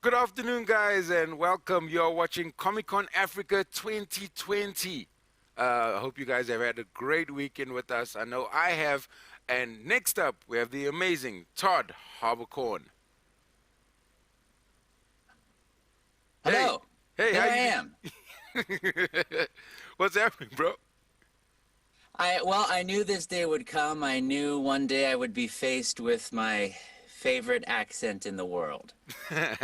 Good afternoon, guys, and welcome. You're watching Comic Con Africa 2020. I hope you guys have had a great weekend with us. I know I have. And next up, we have the amazing Todd Haberkorn. Hey, Hello. hey, Here how I you am. doing? What's happening, bro? I knew this day would come. I knew one day I would be faced with my favorite accent in the world. It's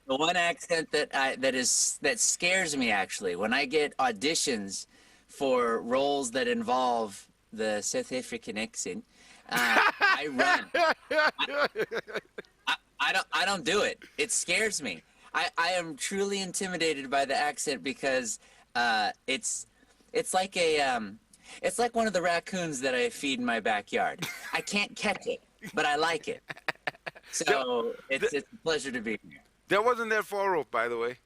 the one accent that scares me actually. When I get auditions for roles that involve the South African accent, I run. I don't do it. It scares me. I am truly intimidated by the accent because it's like it's like one of the raccoons that I feed in my backyard. I can't catch it, but I like it. that, So that, it's a pleasure to be here. that wasn't that far off, by the way.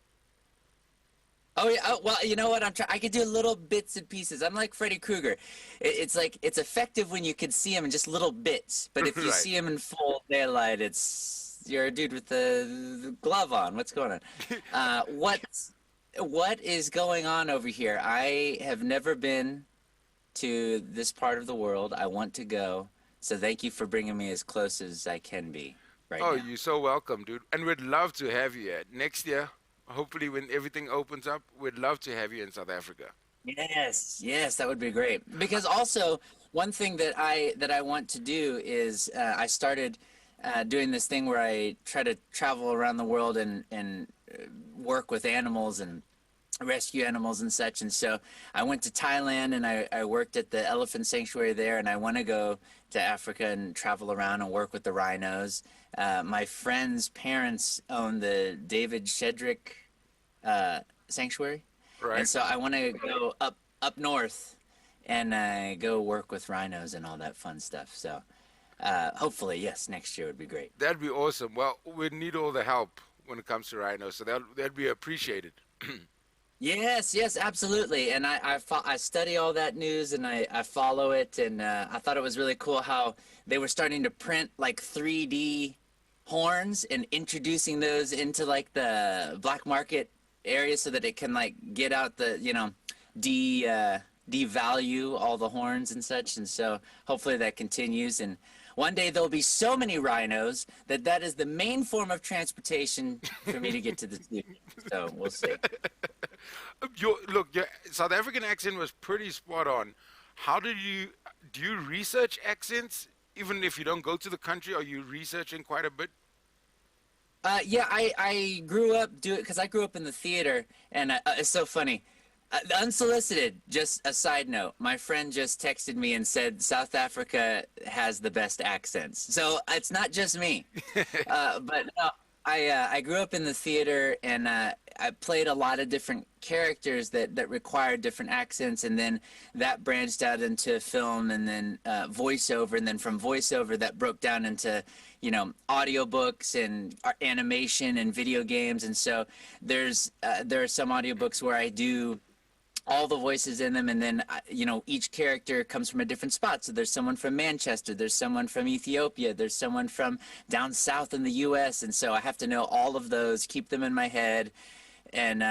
Oh yeah. Oh, well, you know what? I could do little bits and pieces. I'm like Freddy Krueger. It's like it's effective when you can see him in just little bits, but if you Right. see him in full daylight, it's you're a dude with the glove on. What's going on? What is going on over here? I have never been to this part of the world. I want to go. So thank you for bringing me as close as I can be right Oh, now. you're so welcome, dude. And we'd love to have you next year. Hopefully, when everything opens up, we'd love to have you in South Africa. Yes, yes, that would be great. Because also one thing that I want to do is I started doing this thing where I try to travel around the world and work with animals and rescue animals and such. And so I went to Thailand and I worked at the elephant sanctuary there. And I want to go to Africa and travel around and work with the rhinos. My friend's parents own the David Shedrick sanctuary, and Right? so I want to go up north and go work with rhinos and all that fun stuff. So hopefully, yes, next year would be great. That'd be awesome. Well, we'd need all the help when it comes to rhinos, so that'd be appreciated. Yes, yes, absolutely. And I study all that news and I follow it. And I thought it was really cool how they were starting to print like 3D horns and introducing those into like the black market area so that it can like get out the, devalue all the horns and such. And so hopefully that continues. And one day there'll be so many rhinos that that is the main form of transportation for me to get to the studio. So we'll see. Your South African accent was pretty spot on. How do you research accents? Even if you don't go to the country, are you researching quite a bit? Yeah, I grew up because I grew up in the theater, and it's so funny. Unsolicited, just a side note. My friend just texted me and said South Africa has the best accents. So it's not just me. But no, I grew up in the theater and I played a lot of different characters that required different accents, and then that branched out into film and then voiceover, and then from voiceover that broke down into audiobooks and animation and video games. And so there are some audiobooks where I do all the voices in them, and then each character comes from a different spot. So there's someone from Manchester, there's someone from Ethiopia, there's someone from down south in the US, and so I have to know all of those, keep them in my head, and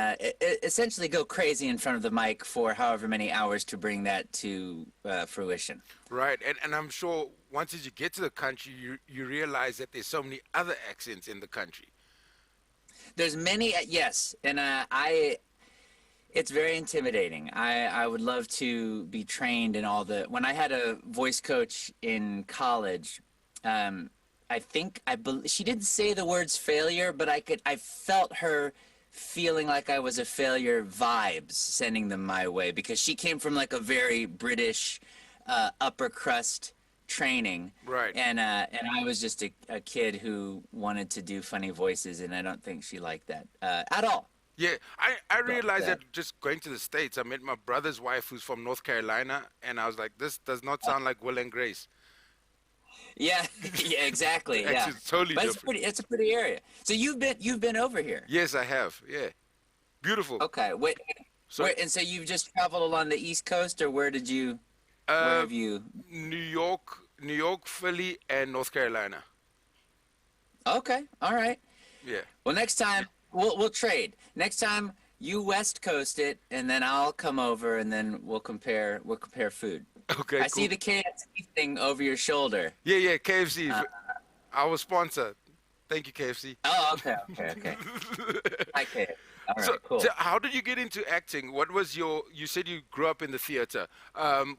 essentially go crazy in front of the mic for however many hours to bring that to fruition. Right, and I'm sure once as you get to the country, you realize that there's so many other accents in the country. There's many, yes, and it's very intimidating. I would love to be trained in all the. When I had a voice coach in college, she didn't say the words failure, but I felt her feeling like I was a failure vibes sending them my way because she came from like a very British upper crust training, Right. and I was just a kid who wanted to do funny voices, and I don't think she liked that at all. Yeah, I But realized that just going to the States. I met my brother's wife who's from North Carolina, and I was like, this does not sound like Will and Grace. yeah, yeah, exactly, yeah. Actually, it's totally But different. it's a pretty area. So you've been over here. Yes, I have. Yeah. Beautiful. Okay, wait, So, and so you've just traveled along the East Coast, or where uh, have you? New York, Philly, and North Carolina. Okay, all right. Yeah. Well, next time we'll trade. Next time you West Coast it, and then I'll come over, and then we'll compare food. Okay, I see cool. the KFC thing over your shoulder. Yeah, yeah, KFC, Uh, our sponsor. Thank you, KFC. oh, okay, okay, okay. Hi, KFC. All So, right, so cool. how did you get into acting? What was you said you grew up in the theater.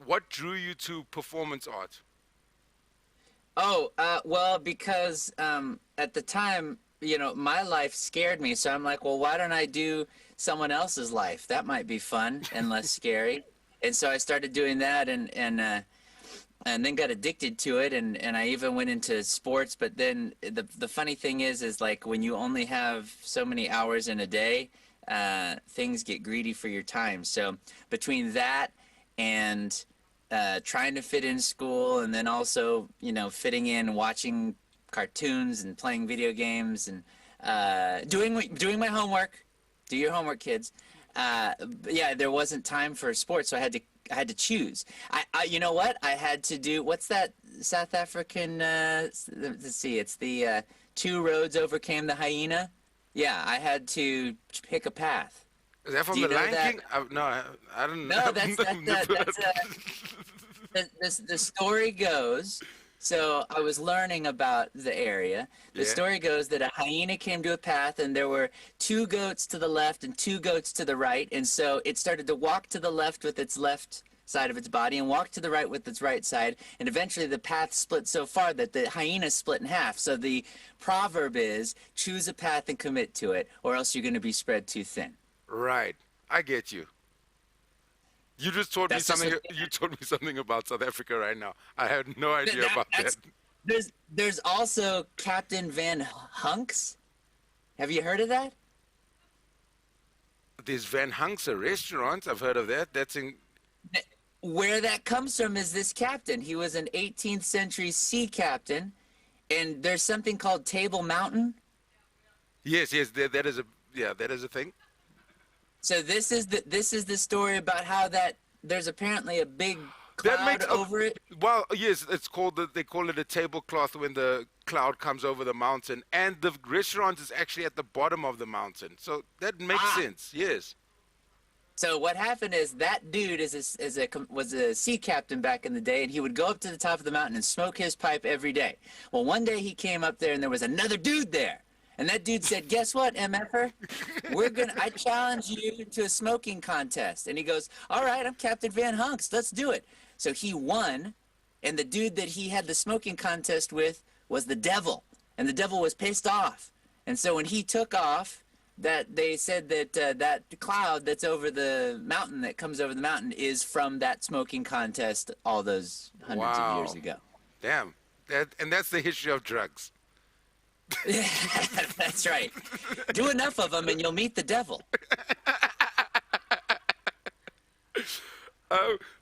What drew you to performance art? Oh, well, because at the time, my life scared me. So I'm like, well, why don't I do someone else's life? That might be fun and less scary. And so I started doing that, and then got addicted to it, and I even went into sports. But then the funny thing is like when you only have so many hours in a day, things get greedy for your time. So between that and trying to fit in school, and then also fitting in watching cartoons and playing video games and doing my homework. Do your homework, kids. Yeah, there wasn't time for sports, so I had to choose. You know what? I had to do what's that South African? Let's see. It's the two roads overcame the hyena. Yeah, I had to pick a path. Is that Do from you the know Lion that? King? No, I don't know. No, the story goes. So I was learning about the area. The Yeah. story goes that a hyena came to a path, and there were two goats to the left and two goats to the right, and so it started to walk to the left with its left side of its body and walk to the right with its right side, and eventually the path split so far that the hyena split in half. So the proverb is choose a path and commit to it, or else you're going to be spread too thin. Right. I get you. You just told me That's just something. a, You told me something about South Africa right now. I had no idea about that. that's there's also Captain Van Hunks. Have you heard of that? There's Van Hunk's a restaurant. I've heard of that. That's in. Where that comes from is this captain. He was an 18th century sea captain, and there's something called Table Mountain. Yes, yes. That is a. Yeah, that is a thing. So this is the story about how that there's apparently a big That cloud makes over it. well, yes, it's called they call it a tablecloth when the cloud comes over the mountain, and the restaurant is actually at the bottom of the mountain. So that makes Ah, sense. Yes. so what happened is that dude was a sea captain back in the day, and he would go up to the top of the mountain and smoke his pipe every day. Well, one day he came up there, and there was another dude there. And that dude said, "Guess what, MFer? I challenge you to a smoking contest." And he goes, "All right, I'm Captain Van Hunks. Let's do it." So he won, and the dude that he had the smoking contest with was the devil, and the devil was pissed off. And so when he took off, that they said that that cloud that's over the mountain, that comes over the mountain, is from that smoking contest all those hundreds of years Wow. ago. Damn. And that's the history of drugs. That's right. Do enough of them, and you'll meet the devil.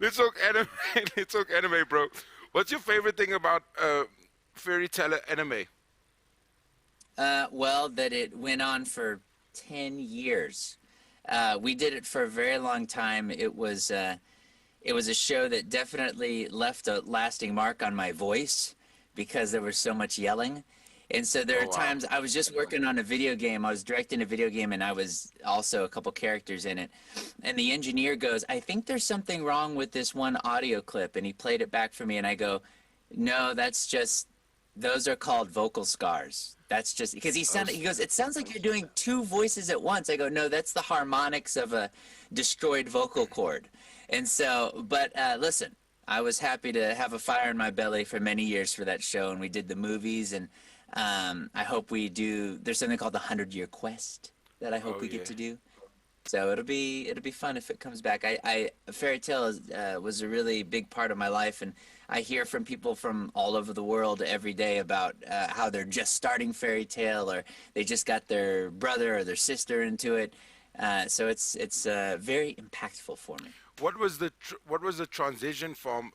Let's talk anime. Let's talk anime, bro. What's your favorite thing about fairy tale anime? Well, that it went on for 10 years. We did it for a very long time. It was a show that definitely left a lasting mark on my voice because there was so much yelling. And so there Oh are wow. times I was just working on a video game. I was directing a video game, and I was also a couple characters in it. And the engineer goes, "I think there's something wrong with this one audio clip." And he played it back for me, and I go, "No, those are called vocal scars. That's just," because he goes, "It sounds like you're doing two voices at once." I go, "No, that's the harmonics of a destroyed vocal cord." And so, but listen, I was happy to have a fire in my belly for many years for that show, and we did the movies, and I hope we do. There's something called the 100-Year Quest that I hope Oh we yeah. get to do. So it'll be fun if it comes back. Fairy tale was a really big part of my life, and I hear from people from all over the world every day about how they're just starting fairy tale, or they just got their brother or their sister into it. So it's very impactful for me. What was the transition from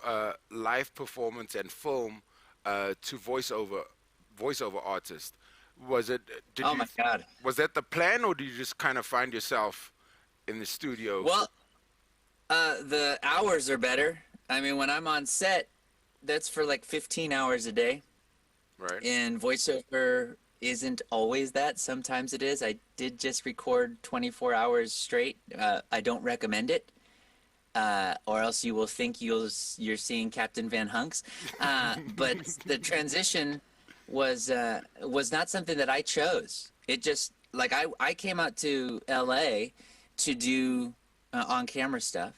live performance and film to voiceover artist? Was it did Oh you my God. was that the plan, or did you just kind of find yourself in the studio? Well, the hours are better. I mean, when I'm on set, that's for like 15 hours a day. Right. And voiceover isn't always that. Sometimes it is. I did just record 24 hours straight. I don't recommend it, or else you will think you're seeing Captain Van Hunks. But the transition was not something that I chose. It just like I came out to LA to do on camera stuff,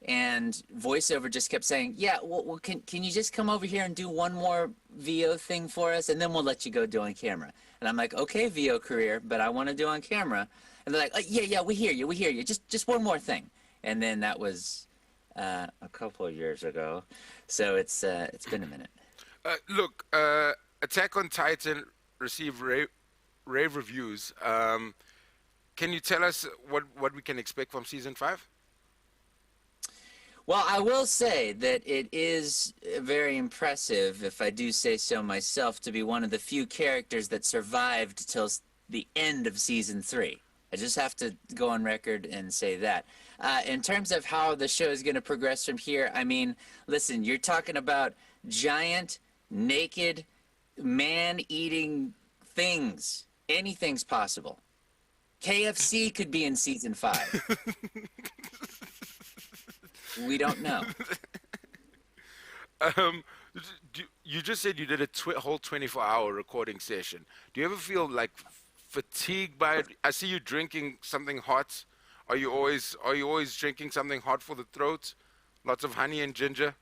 and voiceover just kept saying, yeah, well can you just come over here and do one more VO thing for us, and then we'll let you go do on camera. And I'm like, okay, VO career, but I want to do on camera. And they're like, yeah, we hear you, just one more thing. And then that was a couple of years ago, so it's been a minute. Look, Attack on Titan received rave reviews. Can you tell us what we can expect from season 5? Well, I will say that it is very impressive, if I do say so myself, to be one of the few characters that survived till the end of season 3. I just have to go on record and say that. In terms of how the show is going to progress from here, I mean, listen, you're talking about giant, naked, man-eating things. Anything's possible. KFC could be in season 5. We don't know. You just said you did a whole 24-hour recording session. Do you ever feel like fatigued by it? I see you drinking something hot. Are you always drinking something hot for the throat? Lots of honey and ginger?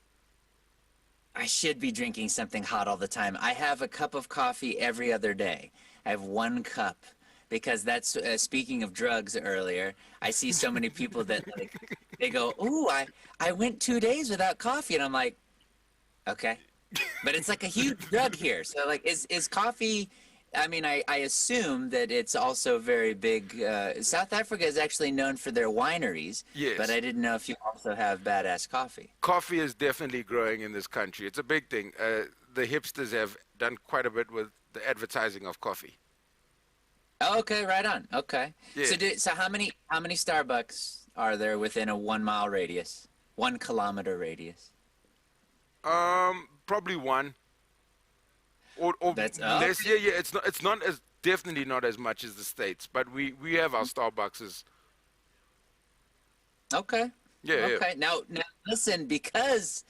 I should be drinking something hot all the time. I have a cup of coffee every other day. I have 1 cup. Because that's, speaking of drugs earlier, I see so many people that, like, they go, ooh, I went 2 days without coffee. And I'm like, okay. But it's like a huge drug here. So, like, is coffee, I mean, I assume that it's also very big. South Africa is actually known for their wineries. Yes. But I didn't know if you also have badass coffee. Coffee is definitely growing in this country. It's a big thing. The hipsters have done quite a bit with the advertising of coffee. Oh, okay, right on. Okay. Yeah. So how many Starbucks are there within a 1 mile radius? 1 kilometer radius? Probably 1. Or That's less. okay. Yeah. It's not as definitely not as much as the States, but we have our Starbucks. Okay. Yeah. Okay. Now listen, because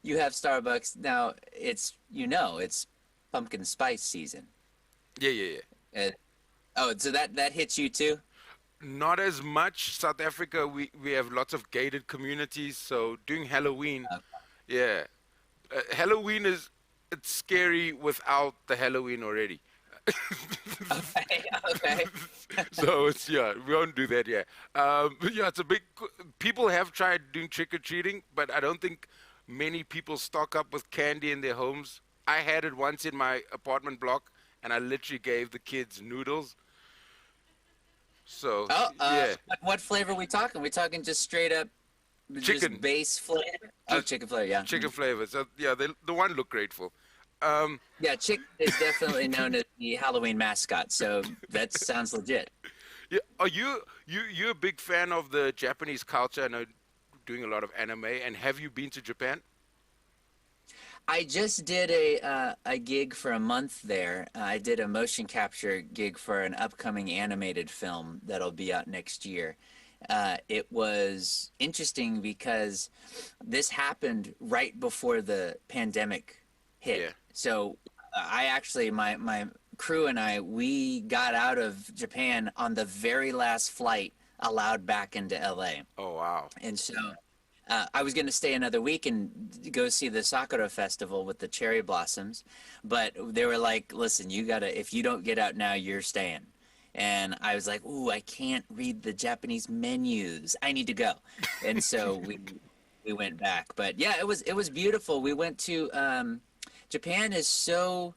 you have Starbucks, now it's pumpkin spice season. Yeah. Oh, so that hits you too? Not as much. South Africa, we have lots of gated communities, so doing Halloween, yeah. Halloween it's scary without the Halloween already. Okay. So we won't do that yet. But yeah, it's a big. People have tried doing trick or treating, but I don't think many people stock up with candy in their homes. I had it once in my apartment block, and I literally gave the kids noodles. So yeah, What flavor are we talking? We talking just straight up, Chicken. just base flavor? Oh, chicken flavor, yeah. chicken flavor. So yeah, the one looked grateful. Yeah, chicken is definitely known as the Halloween mascot, so that sounds legit. Yeah, are you a big fan of the Japanese culture? I know doing a lot of anime, and have you been to Japan? I just did a gig for a month there. I did a motion capture gig for an upcoming animated film that'll be out next year. It was interesting because this happened right before the pandemic hit. Yeah. So I actually, my crew and I, we got out of Japan on the very last flight allowed back into LA. Oh wow. And so I was going to stay another week and go see the Sakura Festival with the cherry blossoms, but they were like, listen, you gotta, if you don't get out now, you're staying. And I was like, ooh, I can't read the Japanese menus. I need to go. And so we went back. But yeah, it was beautiful. We went to, Japan is so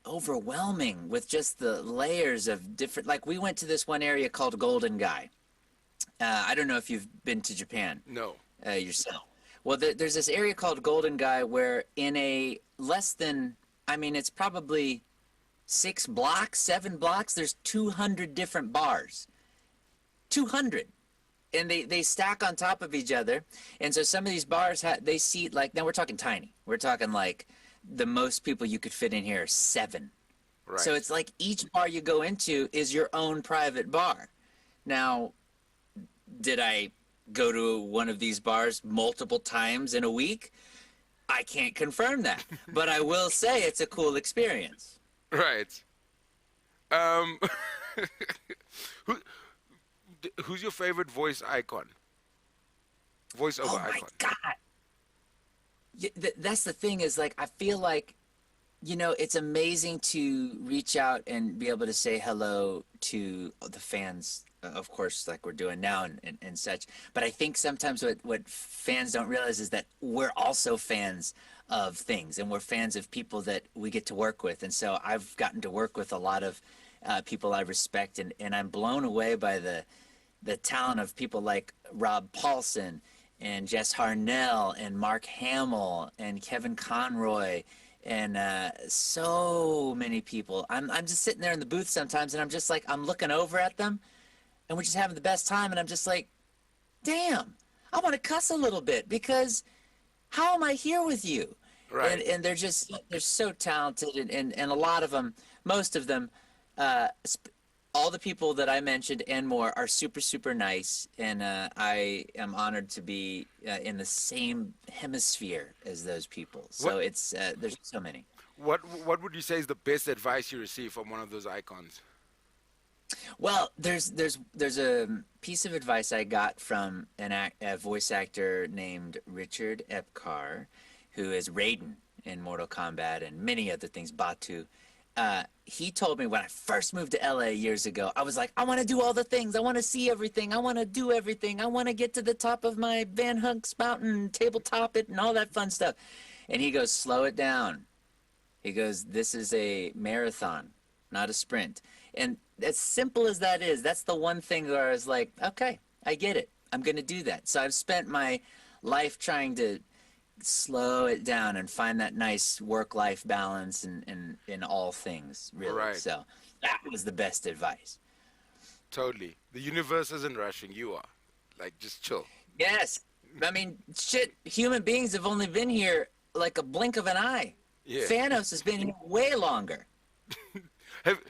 overwhelming with just the layers of different, like we went to this one area called Golden Gai. I don't know if you've been to Japan. No. Yourself. Well, there's this area called Golden Gai where in a less than, I mean, it's probably 7 blocks, there's 200 different bars. 200. And they stack on top of each other. And so some of these bars, they seat like, now we're talking tiny. We're talking like the most people you could fit in here are 7. So Right. it's like each bar you go into is your own private bar. Now, did I go to one of these bars multiple times in a week? I can't confirm that, but I will say it's a cool experience. Right. Um, who, who's your favorite voice icon? Voiceover Oh my icon. God. That's the thing is like, I feel like, it's amazing to reach out and be able to say hello to the fans, of course, like we're doing now and such. But I think sometimes what fans don't realize is that we're also fans of things and we're fans of people that we get to work with. And so I've gotten to work with a lot of people I respect, and I'm blown away by the talent of people like Rob Paulson and Jess Harnell and Mark Hamill and Kevin Conroy and so many people. I'm just sitting there in the booth sometimes, and I'm just like, I'm looking over at them, and we're just having the best time, and I'm just like, damn, I want to cuss a little bit because how am I here with you? Right. And they're so talented, and a lot of them, most of them, uh, all the people that I mentioned and more are super, super nice, and I am honored to be in the same hemisphere as those people. What So it's there's so many. what would you say is the best advice you received from one of those icons? Well, there's a piece of advice I got from a voice actor named Richard Epcar, who is Raiden in Mortal Kombat and many other things, Batu. He told me when I first moved to LA years ago, I was like, I want to do all the things. I want to see everything. I want to do everything. I want to get to the top of my Van Hunks mountain, tabletop it, and all that fun stuff. And he goes, slow it down. He goes, this is a marathon, not a sprint. And as simple as that is, that's the one thing where I was like, okay, I get it. I'm going to do that. So I've spent my life trying to slow it down and find that nice work-life balance in all things, really. Right. So that was the best advice. Totally. The universe isn't rushing. You are. Like, just chill. Yes. I mean, shit, human beings have only been here like a blink of an eye. Yeah. Thanos has been here way longer. Have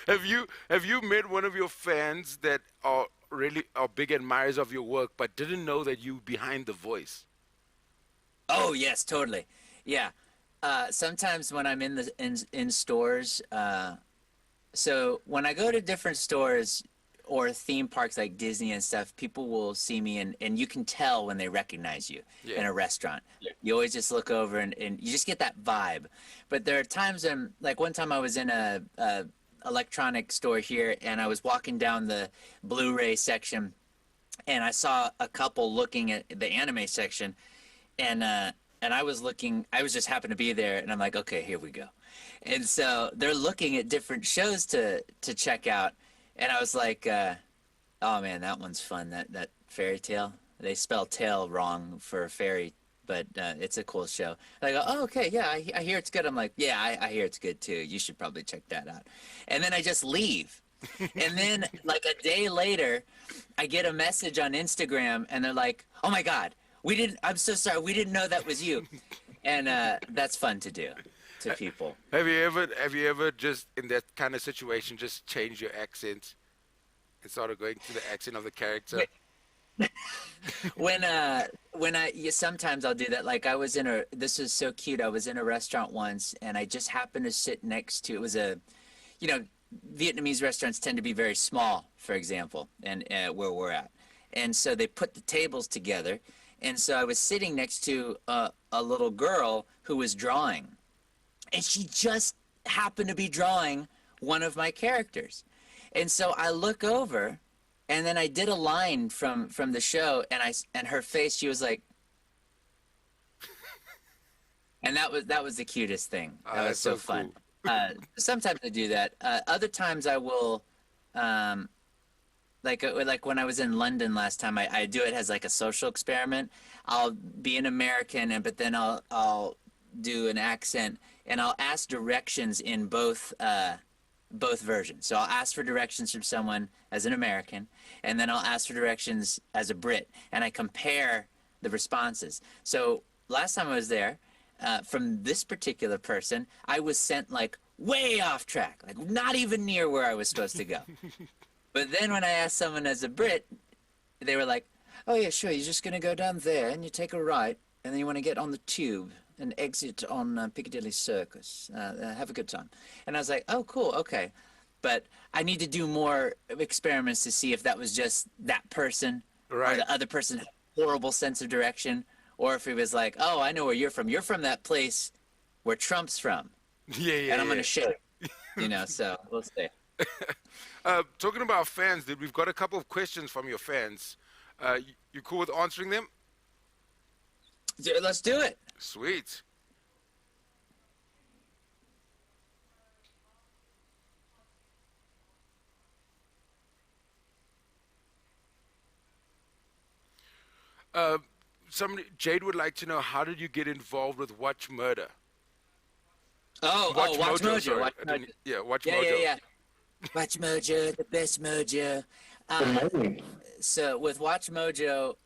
have you met one of your fans that are big admirers of your work but didn't know that you behind the voice? Oh, yes, totally. Yeah. Sometimes when I'm in stores, so when I go to different stores or theme parks like Disney and stuff, people will see me and you can tell when they recognize you Yeah. in a restaurant. You always just look over and you just get that vibe. But there are times when, like one time I was in a electronic store here and I was walking down the Blu-ray section and I saw a couple looking at the anime section and I was looking, I was just happened to be there and I'm like, okay, here we go. And so they're looking at different shows to check out. And I was like, oh man, that one's fun. That fairy tale. They spell tail wrong for fairy, but it's a cool show. And I go, oh, okay, yeah, I hear it's good. I'm like, yeah, I hear it's good too. You should probably check that out. And then I just leave. And then like a day later, I get a message on Instagram and they're like, oh my God, I'm so sorry. We didn't know that was you. And that's fun to do to people. Have you ever just in that kind of situation just changed your accent and started going to the accent of the character? When sometimes I'll do that. Like I was this is so cute. I was in a restaurant once and I just happened to sit next to, it was you know, Vietnamese restaurants tend to be very small, for example, and where we're at. And so they put the tables together. And so I was sitting next to a little girl who was drawing. And she just happened to be drawing one of my characters. And so I look over, and then I did a line from the show, and her face, she was like, and that was the cutest thing. That was That's so so fun. cool. Sometimes I do that. Other times I will, like when I was in London last time, I do it as like a social experiment. I'll be an American, but then I'll do an accent, and I'll ask directions in both versions. So I'll ask for directions from someone as an American, and then I'll ask for directions as a Brit, and I compare the responses. So last time I was there, from this particular person, I was sent like way off track, like not even near where I was supposed to go. But then when I asked someone as a Brit, they were like, "Oh yeah, sure. You're just gonna go down there and you take a right, and then you want to get on the tube and exit on Piccadilly Circus. Have a good time." And I was like, "Oh, cool, okay." But I need to do more experiments to see if that was just that person, or Right. the other person had a horrible sense of direction, or if it was like, "Oh, I know where you're from. You're from that place where Trump's from, Yeah, yeah, and I'm yeah. gonna show you." You know, so we'll see. Talking about fans, dude, we've got a couple of questions from your fans. You cool with answering them? Let's do it. Sweet. Uh, Jade would like to know, how did you get involved with Watch Murder? Oh, Watch Sorry. Mojo. Watch I Mojo. didn't, yeah, Watch Yeah, yeah, Mojo. yeah. Watch Mojo, the best Mojo. Uh, so with Watch Mojo,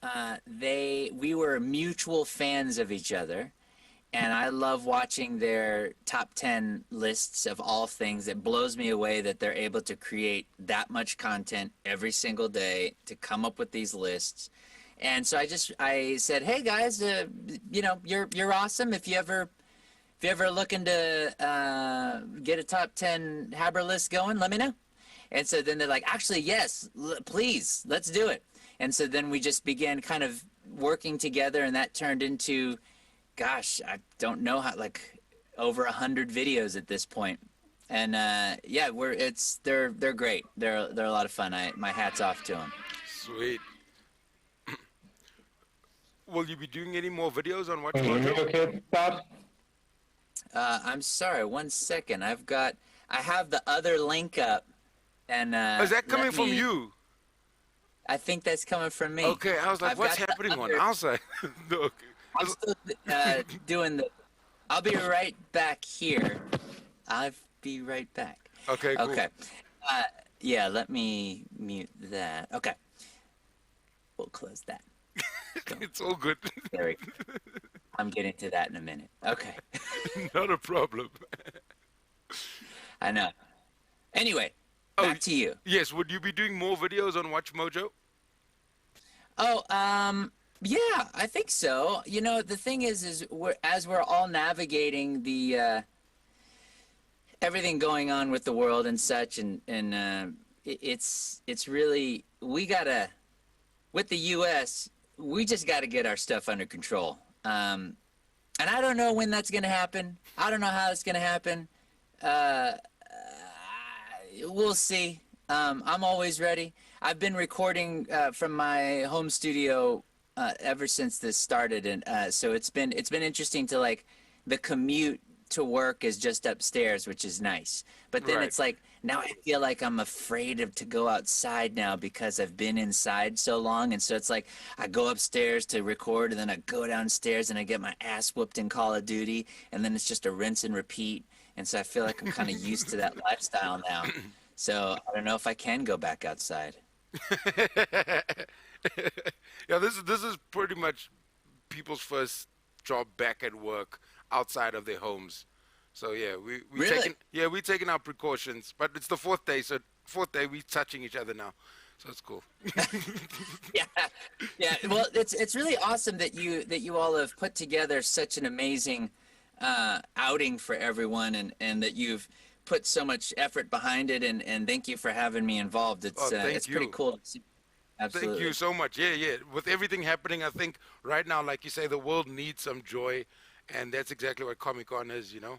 we were mutual fans of each other, and I love watching their top 10 lists of all things. It blows me away that they're able to create that much content every single day to come up with these lists. And so I said, "Hey guys, you're awesome. If you ever looking to get a top 10 Haber list going, let me know." And so then they're like, "Actually, yes, please, let's do it." And so then we just began kind of working together, and that turned into, gosh, I don't know how, like over 100 videos at this point. And yeah, they're great. They're a lot of fun. My hat's off to them. Sweet. Will you be doing any more videos on Watch Can you hear me Mojo? okay, Todd? I'm sorry, 1 second. I have the other link up, and Is that coming let from me- you? I think that's coming from me. Okay, I was like, I've what's got the happening on other- outside? No, okay. I'm still doing the. I'll be right back here. I'll be right back. Okay, cool. Okay. Uh, yeah, let me mute that. Okay. We'll close that. It's all good. There we go. I'm getting to that in a minute. Okay. Not a problem. I know. Anyway, Oh, back to you. Yes, would you be doing more videos on Watch Mojo? Oh, yeah, I think so. You know, the thing is as we're all navigating the everything going on with the world and such, and it's really, we gotta, with the U.S., we just gotta get our stuff under control. And I don't know when that's gonna happen. I don't know how it's gonna happen. Uh, we'll see. I'm always ready. I've been recording from my home studio ever since this started, and so it's been interesting to, like, the commute to work is just upstairs, which is nice. But then Right. it's like, now I feel like I'm afraid to go outside now because I've been inside so long, and so it's like I go upstairs to record, and then I go downstairs and I get my ass whooped in Call of Duty, and then it's just a rinse and repeat. And so I feel like I'm kind of used to that lifestyle now. So I don't know if I can go back outside. Yeah, this is pretty much people's first job back at work outside of their homes. So yeah, we Really? we're taking our precautions, but it's the fourth day, so fourth day we're touching each other now, so it's cool. Yeah, yeah. Well, it's really awesome that you all have put together such an amazing outing for everyone, and that you've put so much effort behind it, and thank you for having me involved. It's Oh, thank it's pretty you. cool to see. Absolutely. Thank you so much. Yeah, yeah. With everything happening, I think right now, like you say, the world needs some joy, and that's exactly what Comic Con is, you know.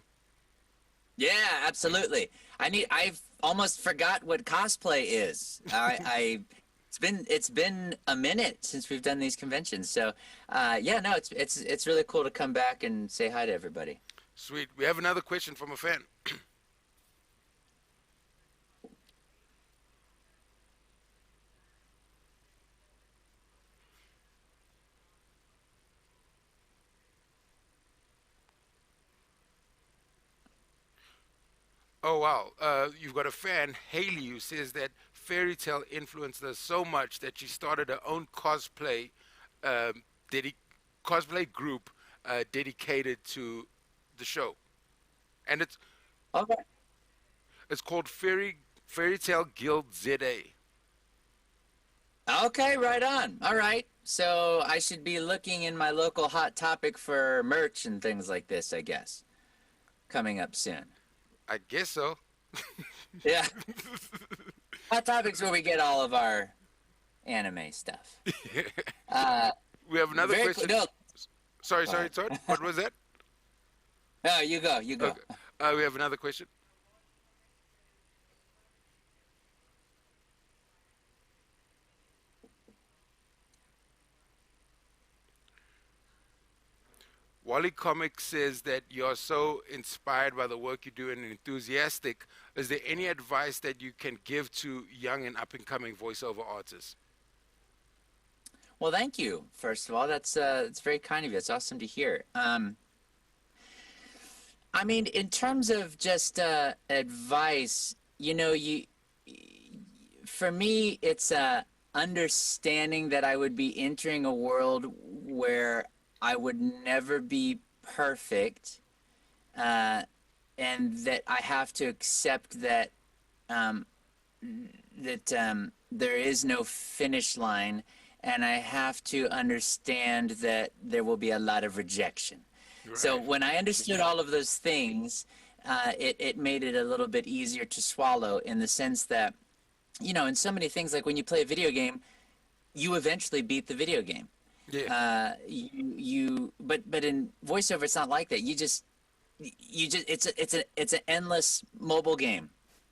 Yeah, absolutely. I've almost forgot what cosplay is. It's been a minute since we've done these conventions. So, yeah, no, it's really cool to come back and say hi to everybody. Sweet. We have another question from a fan. Oh wow! You've got a fan, Haley, who says that fairy tale influenced her so much that she started her own um, cosplay group dedicated to the show, and Okay. it's called Fairy Tale Guild ZA. Okay, right on. All right. So I should be looking in my local Hot Topic for merch and things like this, I guess, coming up soon. I guess so. Yeah. Hot Topic's where we get all of our anime stuff. Uh, We have another very cool. question. No, Sorry, go sorry, ahead. Todd. What was that? No, you go. You go. Okay. We have another question. Wally Comics says that you're so inspired by the work you do and enthusiastic. Is there any advice that you can give to young and up and coming voiceover artists? Well, thank you. First of all, it's very kind of you. It's awesome to hear. I mean, in terms of just advice, for me, it's understanding that I would be entering a world where I would never be perfect, and that I have to accept that um, there is no finish line, and I have to understand that there will be a lot of rejection. So Right. when I understood all of those things, it made it a little bit easier to swallow in the sense that, in so many things, like when you play a video game, you eventually beat the video game. Yeah. But in voiceover, it's not like that. It's an endless mobile game.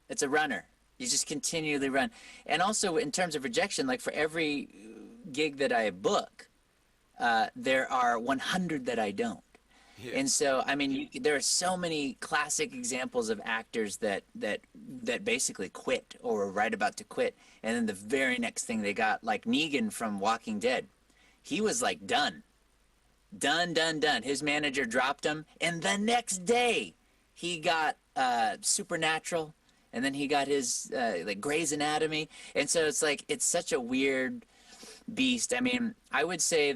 It's a runner. You just continually run. And also in terms of rejection, like for every gig that I book, there are 100 that I don't. Yeah. And so, I mean, there are so many classic examples of actors that basically quit or were right about to quit, and then the very next thing they got, like Negan from Walking Dead, he was like done, done. His manager dropped him, and the next day he got Supernatural, and then he got his like Grey's Anatomy, and so it's like it's such a weird beast. I mean, I would say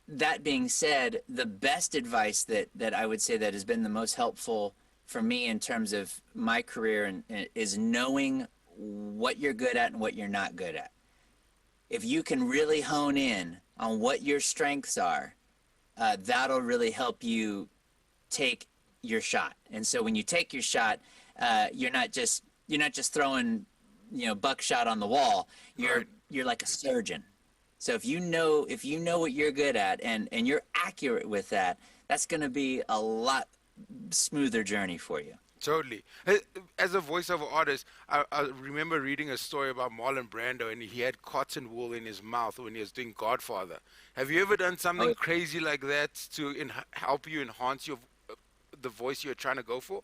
that being said, the best advice that I would say that has been the most helpful for me in terms of my career and is knowing what you're good at and what you're not good at. If you can really hone in on what your strengths are, that'll really help you take your shot. And so when you take your shot, you're not just throwing buckshot on the wall. You're like a surgeon. So if you know what you're good at and you're accurate with that, that's going to be a lot smoother journey for you. Totally. As a voiceover artist, I remember reading a story about Marlon Brando, and he had cotton wool in his mouth when he was doing Godfather. Have you ever done something Oh, crazy like that to help you enhance the voice you're trying to go for?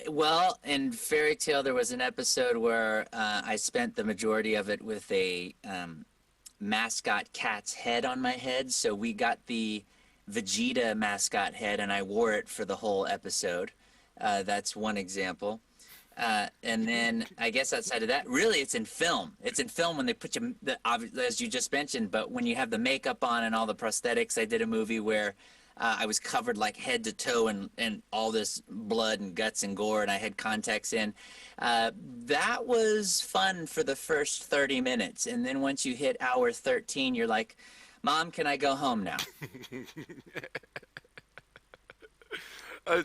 well, in Fairy Tale, there was an episode where I spent the majority of it with a mascot cat's head on my head. So we got the Vegeta mascot head, and I wore it for the whole episode. That's one example. And then I guess outside of that, really, it's in film. It's in film when they put you, as you just mentioned, but when you have the makeup on and all the prosthetics. I did a movie where I was covered like head to toe and all this blood and guts and gore, and I had contacts in. That was fun for the first 30 minutes. And then once you hit hour 13, you're like, Mom, can I go home now? uh,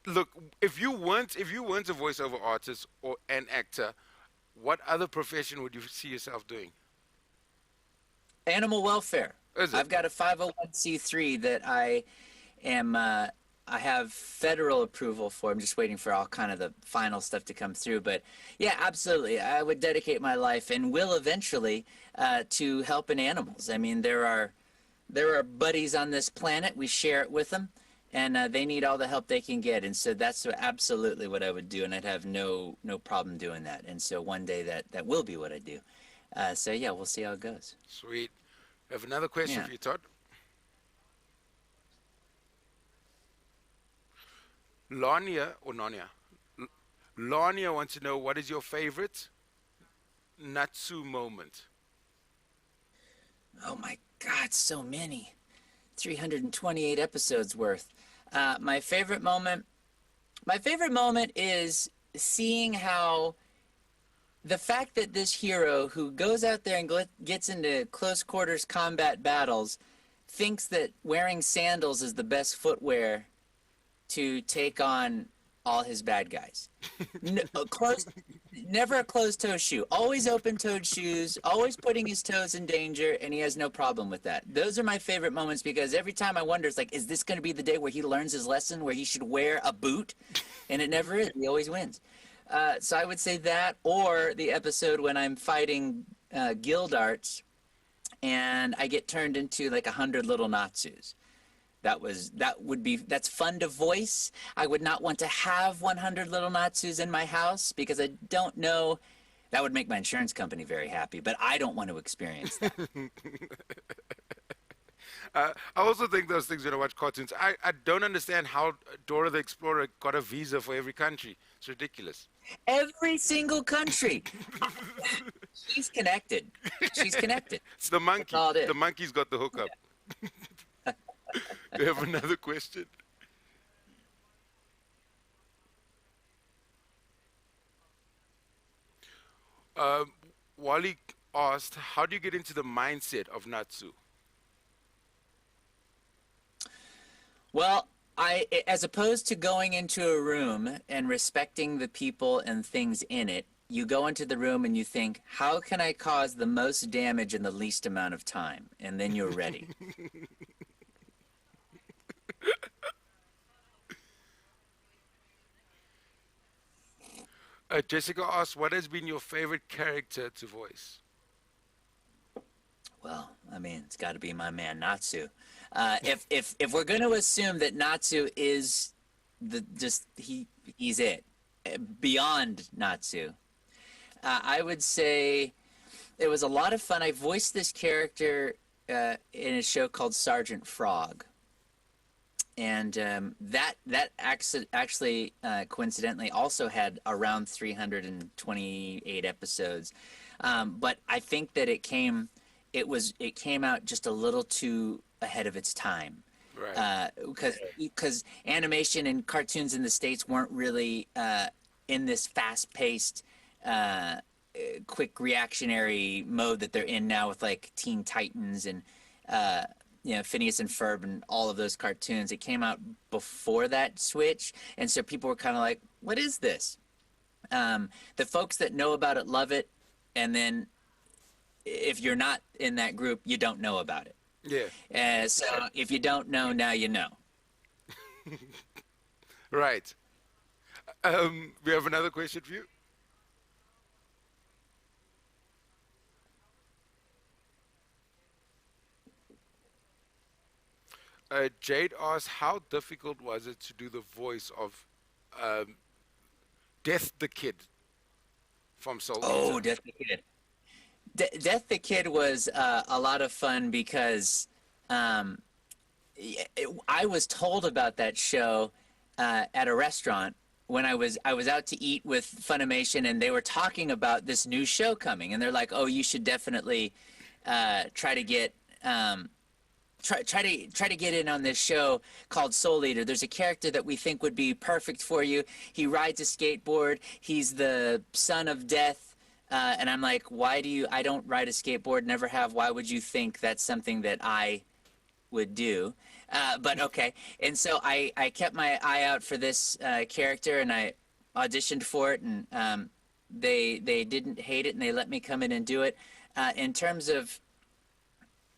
Look, if you weren't a voiceover artist or an actor, what other profession would you see yourself doing? Animal welfare. Is it? I've got a 501c3 that I have federal approval for. I'm just waiting for all kind of the final stuff to come through. But yeah, absolutely. I would dedicate my life and will eventually to helping animals. I mean, there are buddies on this planet. We share it with them, and they need all the help they can get. And so that's absolutely what I would do, and I'd have no problem doing that. And so one day that will be what I do. So yeah, we'll see how it goes. Sweet. I have another question Yeah. for you, Todd. Lania or Nania? L- Lania wants to know, what is your favorite Natsu moment? Oh my God, so many. 328 episodes worth. My favorite moment. My favorite moment is seeing how the fact that this hero who goes out there and gets into close quarters combat battles thinks that wearing sandals is the best footwear to take on all his bad guys. No, never a closed-toe shoe. Always open-toed shoes, always putting his toes in danger, and he has no problem with that. Those are my favorite moments because every time I wonder, it's like, is this going to be the day where he learns his lesson, where he should wear a boot? And it never is. He always wins. So I would say that, or the episode when I'm fighting guild arts, and I get turned into like 100 little Natsus. That's fun to voice. I would not want to have 100 little Natsus in my house because I don't know. That would make my insurance company very happy, but I don't want to experience that. I also think those things when I watch cartoons. I don't understand how Dora the Explorer got a visa for every country. It's ridiculous. Every single country. She's connected. She's connected. It's the monkey. That's all it is. The monkey's got the hookup. Do you have another question? Wally asked, how do you get into the mindset of Natsu? Well, as opposed to going into a room and respecting the people and things in it, you go into the room and you think, how can I cause the most damage in the least amount of time? And then you're ready. Jessica asked, what has been your favorite character to voice? Well, I mean, it's got to be my man Natsu. If we're going to assume that Natsu is he's it beyond Natsu, I would say it was a lot of fun. I voiced this character in a show called Sergeant Frog, and that actually coincidentally also had around 328 episodes, but I think that it came out just a little too ahead of its time. Right. Because animation and cartoons in the States weren't really in this fast-paced, quick reactionary mode that they're in now with like Teen Titans and Phineas and Ferb and all of those cartoons. It came out before that switch, and so people were kind of like, "What is this?" The folks that know about it love it, and then if you're not in that group, you don't know about it. Yeah. So if you don't know, now you know. Right. We have another question for you. Jade asked, how difficult was it to do the voice of um, Death the Kid from Soul Oh, Eater? Death the Kid. Death the Kid was a lot of fun because I was told about that show at a restaurant when I was out to eat with Funimation, and they were talking about this new show coming, and they're like, "Oh, you should definitely try to get try to get in on this show called Soul Eater. There's a character that we think would be perfect for you. He rides a skateboard. He's the son of death." And I'm like, I don't ride a skateboard, never have. Why would you think that's something that I would do? But okay. And so I kept my eye out for this character, and I auditioned for it, and they didn't hate it, and they let me come in and do it. In terms of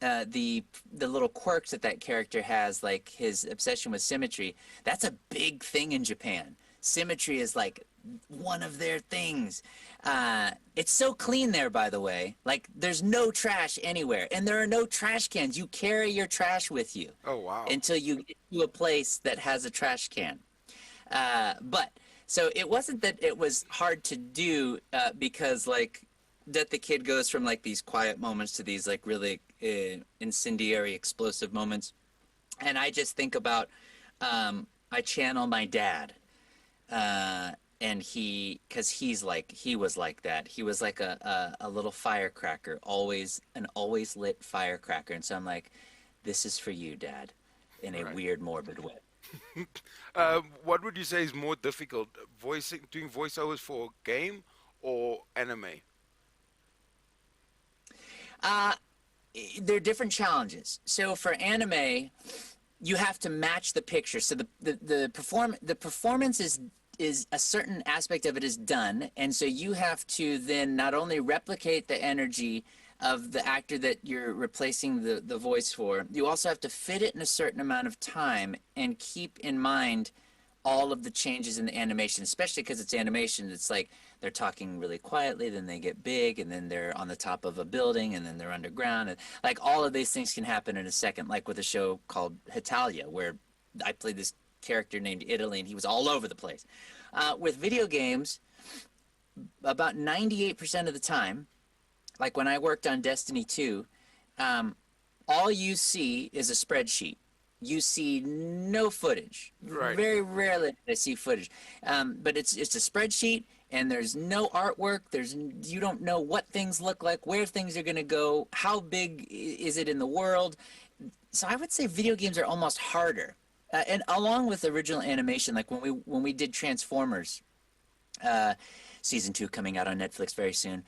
the little quirks that character has, like his obsession with symmetry, that's a big thing in Japan. Symmetry is like one of their things. It's so clean there, by the way. Like, there's no trash anywhere, and there are no trash cans. You carry your trash with you. Oh, wow. Until you get to a place that has a trash can. But so it wasn't that it was hard to do because like that the kid goes from like these quiet moments to these like really incendiary, explosive moments, and I just think about I channel my dad. And he was like that. He was like a little firecracker, always lit firecracker. And so I'm like, this is for you, Dad. in a Right. weird, morbid way. What would you say is more difficult, doing voiceovers for a game or anime? Uh, there are different challenges. So for anime, you have to match the picture. So the performance is a certain aspect of it is done, and so you have to then not only replicate the energy of the actor that you're replacing the voice for, you also have to fit it in a certain amount of time and keep in mind all of the changes in the animation, especially because it's animation. It's like they're talking really quietly, then they get big, and then they're on the top of a building, and then they're underground. And like all of these things can happen in a second, like with a show called Hitalia, where I played this character named Italy, and he was all over the place. With video games, about 98% of the time, like when I worked on Destiny 2, all you see is a spreadsheet. You see no footage. Right. Very rarely do I see footage. But it's a spreadsheet, and there's no artwork. You don't know what things look like, where things are going to go, how big is it in the world. So I would say video games are almost harder. And along with original animation, like when we did Transformers, season 2 coming out on Netflix very soon,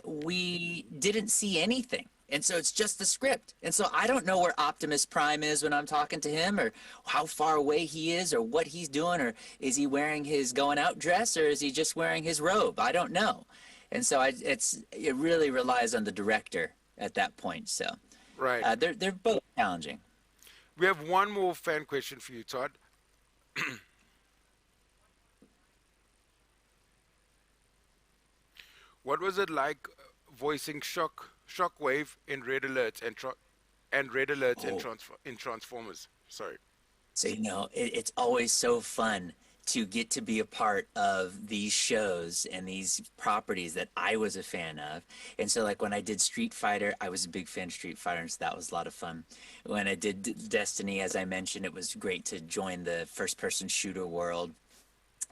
we didn't see anything. And so it's just the script. And so I don't know where Optimus Prime is when I'm talking to him, or how far away he is, or what he's doing, or is he wearing his going out dress, or is he just wearing his robe? I don't know. And so it really relies on the director at that point. So Right. they're both challenging. We have one more fan question for you, Todd. What was it like voicing Shockwave in Red Alerts and Red Alerts Oh. in Transformers? Sorry. So, it's always so fun to get to be a part of these shows and these properties that I was a fan of. And so, like, when I did Street Fighter, I was a big fan of Street Fighter, and so that was a lot of fun. When I did Destiny, as I mentioned, it was great to join the first-person shooter world.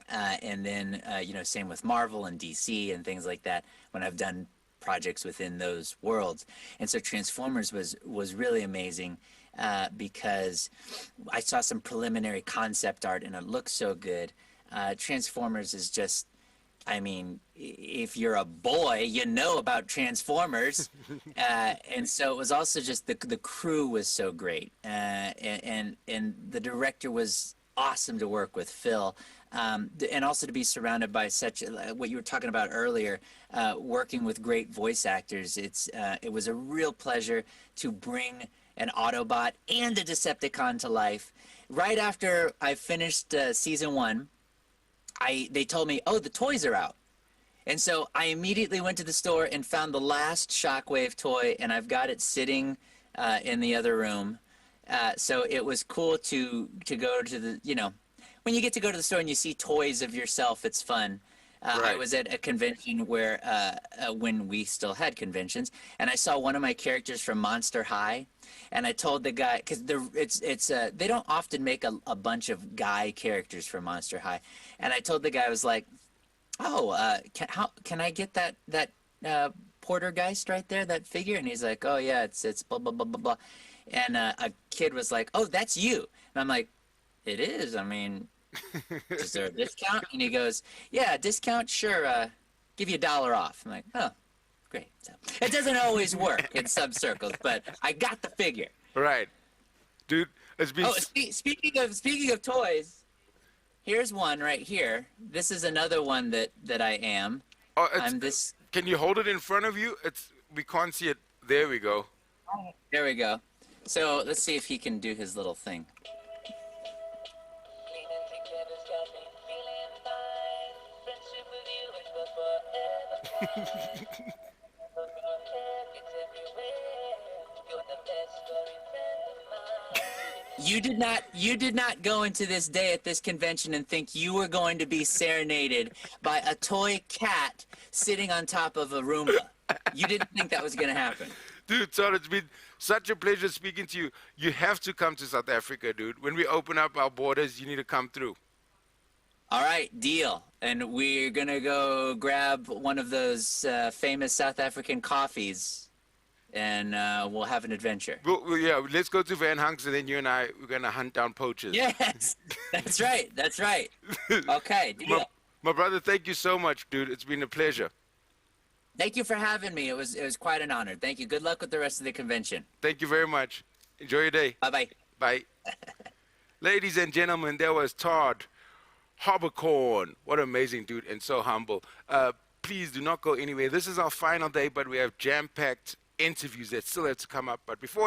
And then, same with Marvel and DC and things like that when I've done projects within those worlds. And so Transformers was really amazing because I saw some preliminary concept art and it looks so good. Transformers is just, I mean, if you're a boy, you know about Transformers. And so it was also just the crew was so great. And the director was awesome to work with, Phil. And also to be surrounded by such what you were talking about earlier, working with great voice actors. It was a real pleasure to bring an Autobot and a Decepticon to life. Right after I finished season 1, they told me, oh, the toys are out. And so I immediately went to the store and found the last Shockwave toy, and I've got it sitting in the other room. So it was cool to go to the, when you get to go to the store and you see toys of yourself, it's fun. I Right. was at a convention where, when we still had conventions, and I saw one of my characters from Monster High, and I told the guy, because they don't often make a bunch of guy characters for Monster High, and I told the guy, I was like, oh, can I get that Portergeist right there, that figure? And he's like, oh yeah, it's blah blah blah blah blah, and a kid was like, oh, that's you, and I'm like, it is. I mean, is there a discount? And he goes, yeah, discount, sure, give you $1 off. I'm like, oh, great. So it doesn't always work in some circles, but I got the figure. Right. Dude, it's been. Oh, speaking of toys, here's one right here. This is another one that I am. Oh, I'm this. Can you hold it in front of you? We can't see it. There we go. There we go. So let's see if he can do his little thing. You did not go into this day at this convention and think you were going to be serenaded by a toy cat sitting on top of a Roomba. You didn't think that was going to happen. Dude, Todd, it's been such a pleasure speaking to you. You have to come to South Africa, dude. When we open up our borders, you need to come through. All right, deal. And we're going to go grab one of those famous South African coffees and we'll have an adventure. Yeah, let's go to Van Hunks, and then you and we're gonna hunt down poachers. Yes, that's right. That's right. Okay, deal. My brother, thank you so much, dude. It's been a pleasure. Thank you for having me. It was quite an honor. Thank you. Good luck with the rest of the convention. Thank you very much. Enjoy your day. Bye-bye. Bye. Ladies and gentlemen, there was Todd Haberkorn. What an amazing dude and so humble. Please do not go anywhere. This is our final day, but we have jam-packed interviews that still have to come up. But before